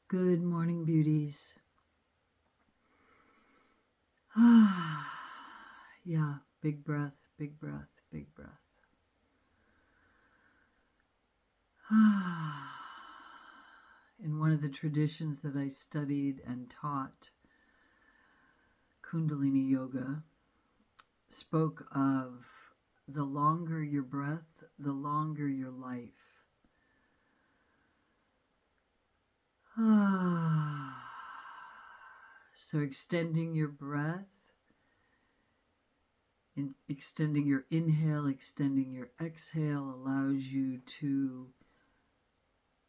Good morning, beauties. Ah, yeah, big breath, big breath, big breath. Ah, in one of the traditions that I studied and taught, Kundalini Yoga spoke of the longer your breath, the longer your life. Ah, so extending your breath, extending your inhale, extending your exhale allows you to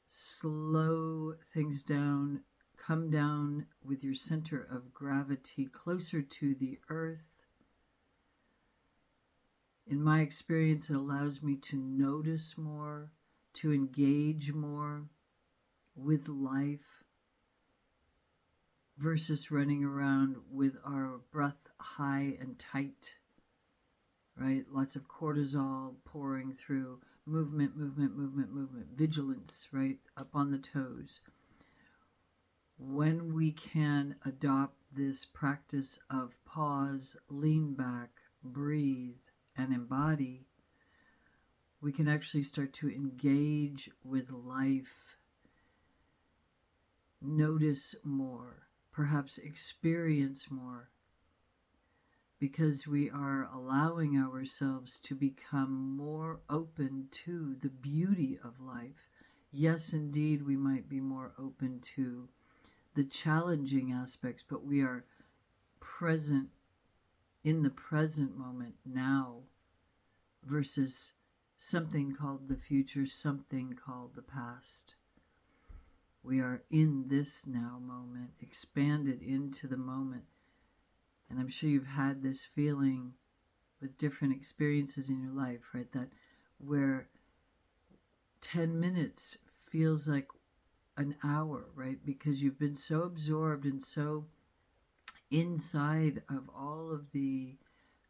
slow things down, come down with your center of gravity closer to the earth. In my experience, it allows me to notice more, to engage more with life versus running around with our breath high and tight, right? Lots of cortisol pouring through, movement, vigilance, right? Up on the toes. When we can adopt this practice of pause, lean back, breathe, and embody, we can actually start to engage with life, notice more, perhaps experience more, because we are allowing ourselves to become more open to the beauty of life. Yes, indeed, we might be more open to the challenging aspects, but we are present in the present moment now versus something called the future, something called the past. We are in this now moment, expanded into the moment. And I'm sure you've had this feeling with different experiences in your life, right? That where 10 minutes feels like an hour, right? Because you've been so absorbed and so inside of all of the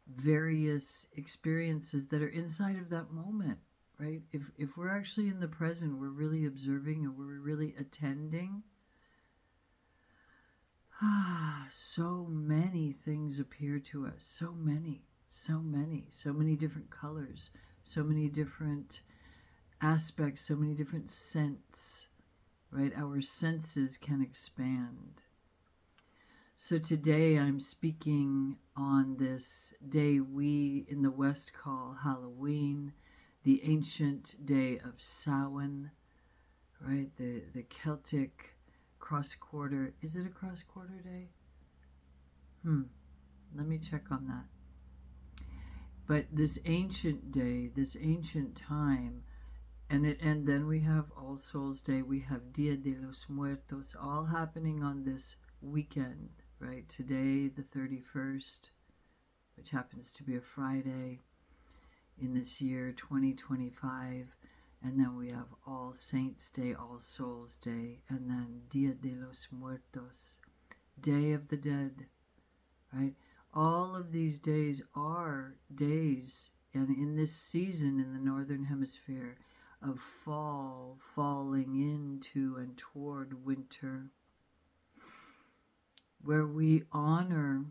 various experiences that are inside of that moment, right? If we're actually in the present, we're really observing and we're really attending. So many things appear to us. So many different colors, so many different aspects, so many different scents, right? Our senses can expand. So today I'm speaking on this day we in the West call Halloween, the ancient day of Samhain, right? The Celtic cross-quarter. Is it a cross-quarter day? Let me check on that. But this ancient day, this ancient time, and then we have All Souls Day, we have Dia de los Muertos, all happening on this weekend, right? Today, the 31st, which happens to be a Friday in this year, 2025. And then we have All Saints Day, All Souls Day, and then Dia de los Muertos, Day of the Dead, right? All of these days are days, and in this season in the Northern Hemisphere, of fall, falling into and toward winter, where we honor,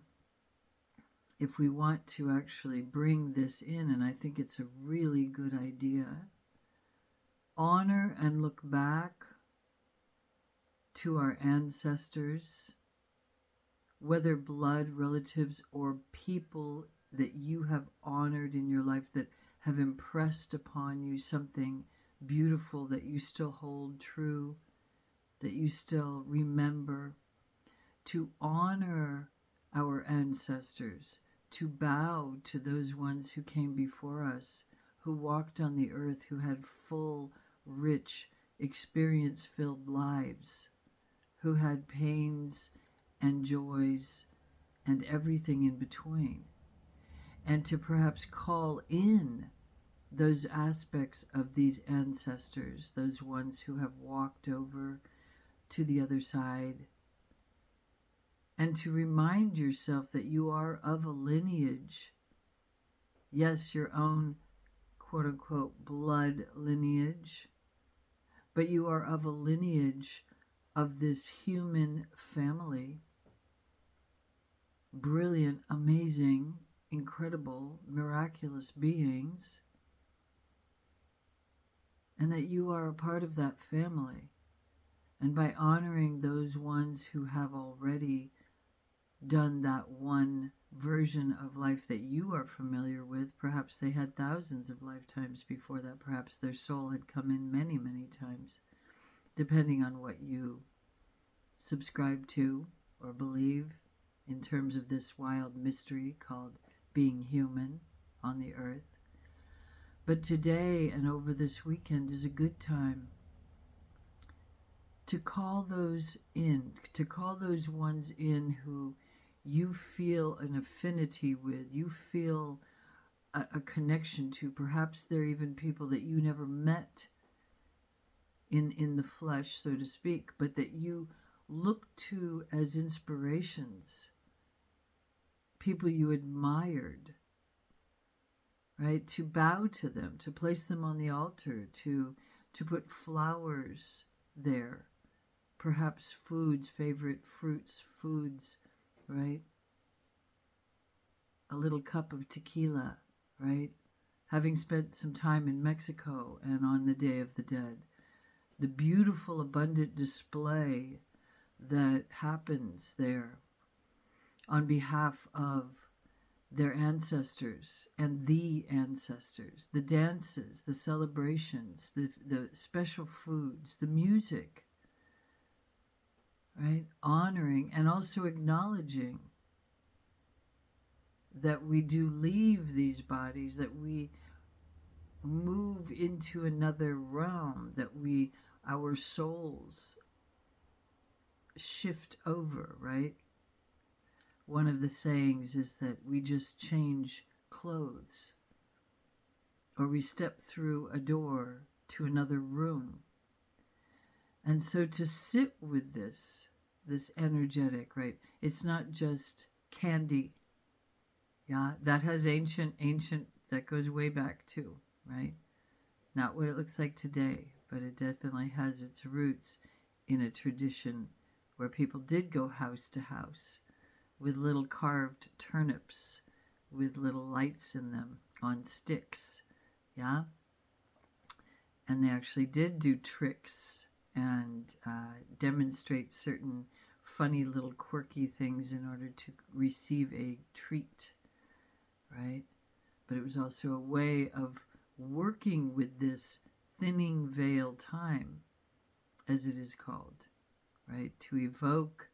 if we want to actually bring this in, and I think it's a really good idea, honor and look back to our ancestors, whether blood relatives or people that you have honored in your life that have impressed upon you something beautiful that you still hold true, that you still remember, to honor our ancestors, to bow to those ones who came before us, who walked on the earth, who had full, rich, experience-filled lives, who had pains and joys and everything in between, and to perhaps call in those aspects of these ancestors, those ones who have walked over to the other side, and to remind yourself that you are of a lineage. Yes, your own quote-unquote blood lineage, but you are of a lineage of this human family, brilliant, amazing, incredible, miraculous beings, and that you are a part of that family. And by honoring those ones who have already done that one version of life that you are familiar with, perhaps they had thousands of lifetimes before that, perhaps their soul had come in many, many times, depending on what you subscribe to or believe in terms of this wild mystery called being human on the earth. But today and over this weekend is a good time to call those in, to call those ones in who you feel an affinity with, you feel a connection to. Perhaps they're even people that you never met in the flesh, so to speak, but that you look to as inspirations, people you admired, right? To bow to them, to place them on the altar, to put flowers there, perhaps foods, favorite fruits, foods, right? A little cup of tequila, right? Having spent some time in Mexico and on the Day of the Dead, the beautiful, abundant display that happens there on behalf of their ancestors and the ancestors, the dances, the celebrations, the special foods, the music, right? Honoring and also acknowledging that we do leave these bodies, that we move into another realm, that our souls shift over, right? One of the sayings is that we just change clothes, or we step through a door to another room. And so to sit with this energetic, right? It's not just candy. Yeah, that has ancient, that goes way back too, right? Not what it looks like today, but it definitely has its roots in a tradition where people did go house to house with little carved turnips with little lights in them on sticks, yeah? And they actually did do tricks and demonstrate certain funny little quirky things in order to receive a treat, right? But it was also a way of working with this thinning veil time, as it is called, right? To evoke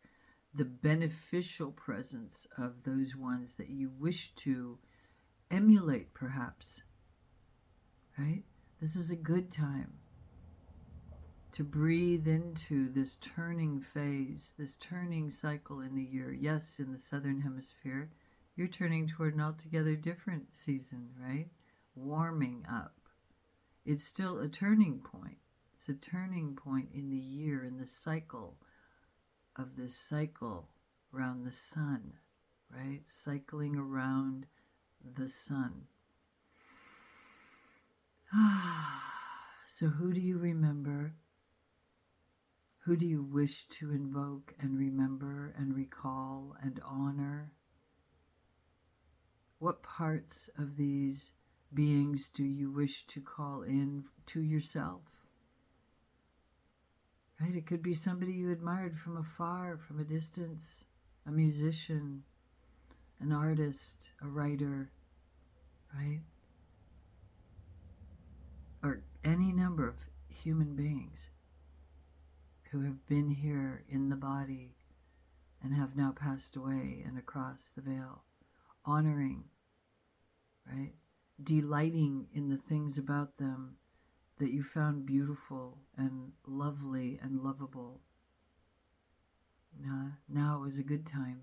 the beneficial presence of those ones that you wish to emulate, perhaps, right? This is a good time to breathe into this turning phase, this turning cycle in the year. Yes, in the Southern Hemisphere, you're turning toward an altogether different season, right? Warming up. It's still a turning point. It's a turning point in the year, in the cycle of this cycle around the sun, right? Cycling around the sun. So who do you remember? Who do you wish to invoke and remember and recall and honor? What parts of these beings do you wish to call in to yourself? Right? It could be somebody you admired from afar, from a distance, a musician, an artist, a writer, right? Or any number of human beings who have been here in the body and have now passed away and across the veil, honoring, right? Delighting in the things about them that you found beautiful and lovely and lovable. Now is a good time.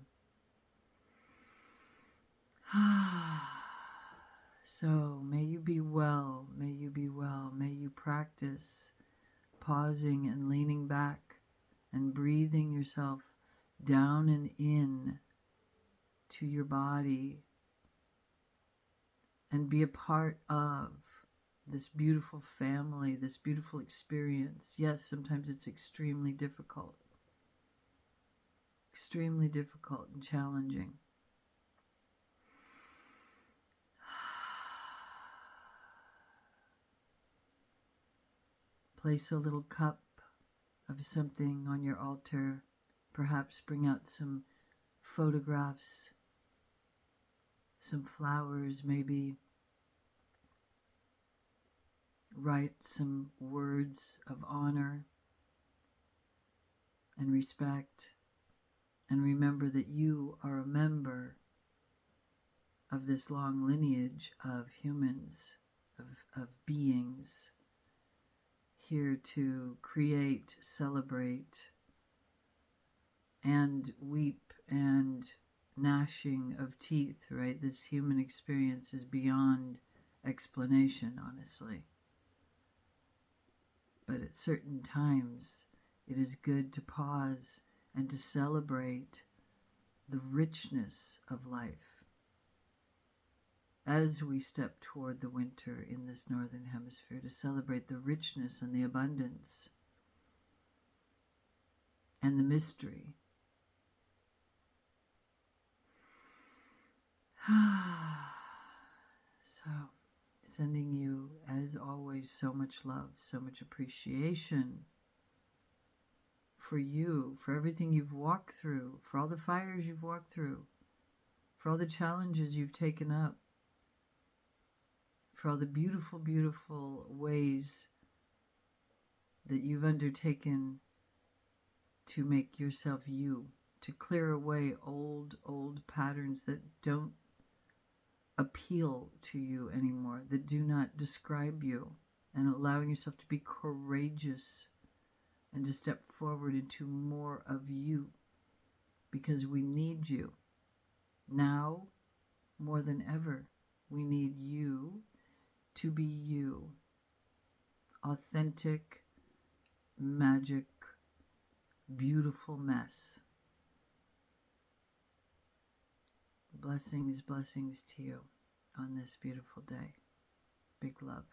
So may you be well, may you be well, may you practice pausing and leaning back and breathing yourself down and in to your body and be a part of this beautiful family, this beautiful experience. Yes, sometimes it's extremely difficult. extremely difficult and challenging. Place a little cup of something on your altar. Perhaps bring out some photographs, some flowers maybe. Write some words of honor and respect. And remember that you are a member of this long lineage of humans, of beings, here to create, celebrate, and weep and gnashing of teeth, right? This human experience is beyond explanation, honestly. But at certain times, it is good to pause and to celebrate the richness of life as we step toward the winter in this northern hemisphere, to celebrate the richness and the abundance and the mystery. So, sending you, as always, so much love, so much appreciation for you, for everything you've walked through, for all the fires you've walked through, for all the challenges you've taken up, for all the beautiful, beautiful ways that you've undertaken to make yourself you, to clear away old patterns that don't appeal to you anymore, that do not describe you, and allowing yourself to be courageous and to step forward into more of you, because we need you. Now, more than ever, we need you to be you. Authentic, magic, beautiful mess. Blessings, blessings to you on this beautiful day. Big love.